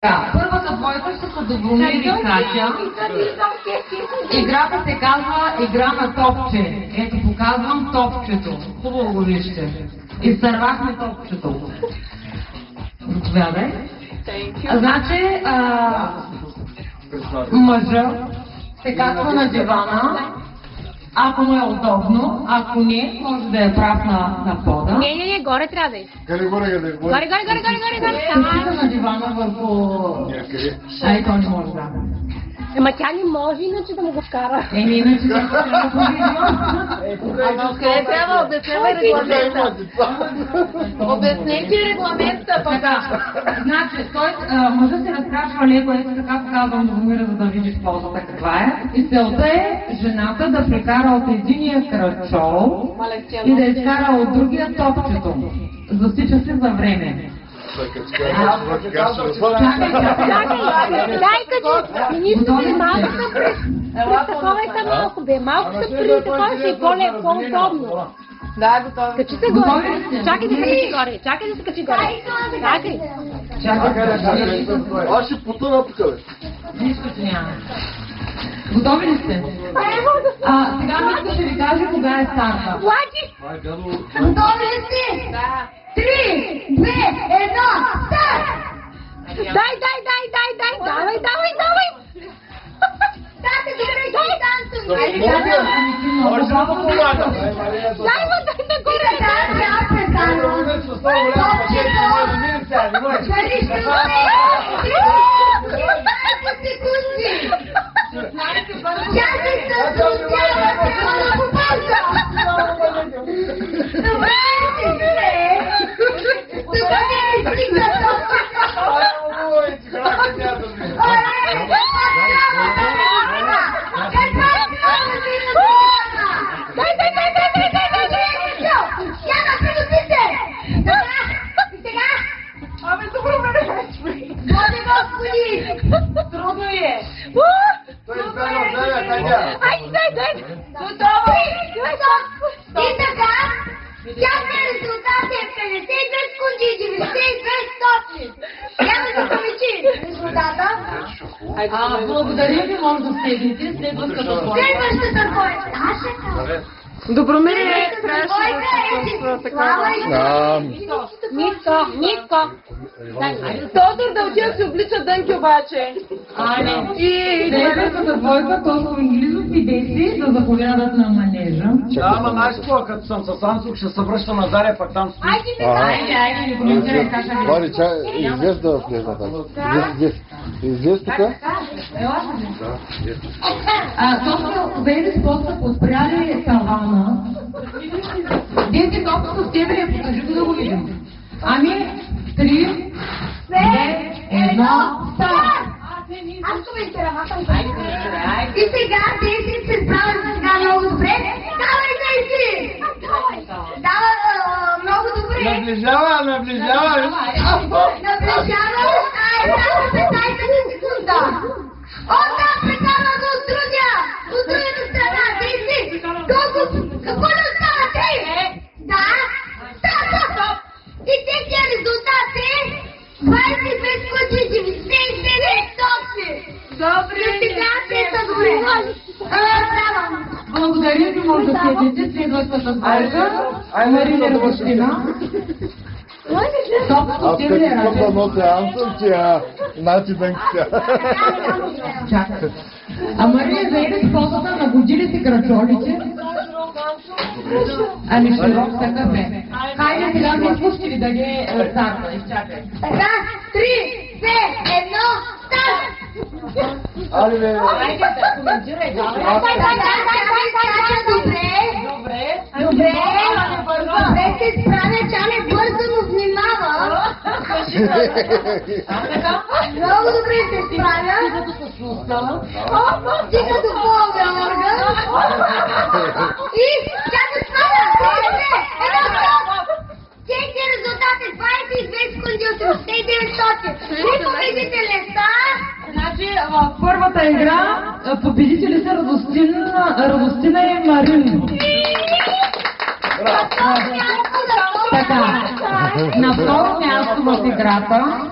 Първата двойка ще са Добромир и Катя. Играта се казва игра на топче. Ето, показвам топчето. Хубаво го вижте. Изтървахме топчето. Заповядай. Значи, мъжа се качва на дивана, ако му е удобно, ако не, може да е прав на пода. Не, горе трябва да е. Горе. Стои на дивана върху... Ай, то не може да. Ема тя не може иначе да му го вкара. Иначе да го Къде трябва обяснявай регламента? Обяснете регламента пъка. Значи, мъжът се разкрачва леко, ето така показвам Добромира, за да видиш ползата каква е. И целта е жената да прекара от единия крачол и да изкара от другия топчето. Засича се за време. Дай като министрите малко са при такова е малко бе. Малко са при такова ще е по-удобно. Да, готови. Качи се горе. Чакай да се качи горе. Чакай да се качи горе. Чакай. Аз ще потъна тук, бе. Нищо че няма. Готови ли сте? Сега мисля ще ви кажа кога е старта. Готови ли сте? Да. 3, 2, 1, старт! Дай! Давай! Дайте, добре, танцуй! Може да му помага. Дай нагоре! Трудно е! Дай! Готови! И така, тяхният резултат е 52 секунди и 92 стотни. Няма да помечи резултата. Благодаря ви, може да седнете. Следващата двойка. Добромир Ниско. Тодор да отида си облича Дънки обаче. Следващата двойка, Тошко Инглизов и Деси да заповядат на манежа. Да, ама знаеш какво, като съм с Ансук, ще се връща на Заря, пак там стои. Айде, не коментирай как ще ви. Вари, извест да влезна там. Извест тук? Тошко, Бейли споста подпряли тавана. Деси, Тошко с тебе ли покажи го да го видим. 3, 2, 1, старт! Аз коментирам, И сега Деси се справя сега много добре. Давай, Деси! Дава много добре. Наближава! Наближава! Само 15 секунда. Отдам прекара от другата страна. Деси! Какво ли остава ти? Да? Стоп! И техния резултат е 25 секунди 99 точки. Добре. Сега те са добре. Благодаря ви, може да седнете. Следващата двойка. Марина Ръбащина. Аз като искам да нося Ансън, че значи Дънките. Чакай. Мария заеде с позата на годилите крачолите. Широк такъв е. Хайде сега ми изпущи ли да ги старта. Изчакай. Така, 3, 2, 1, старт! Айде, бе. Айде да коментирай. Добре, се справя, тя не бързо, но внимава. Много добре се справя. Стига до половия орган. И тя се справя. Техният резултат е 22 секунди от 900. И победителя са... Значи в първата игра победители са Радостина и Марин. Така. На второ място в играта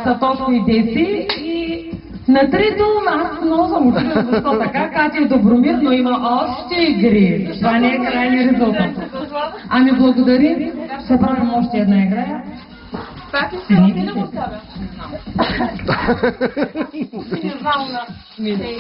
са Тошко и Деси и на трето аз много съм учила защо така, Катя и Добромир, но има още игри. Това не е крайният резултат. Ами благодарим, ще правим още една игра. Пак искам да не го оставя. Не знам.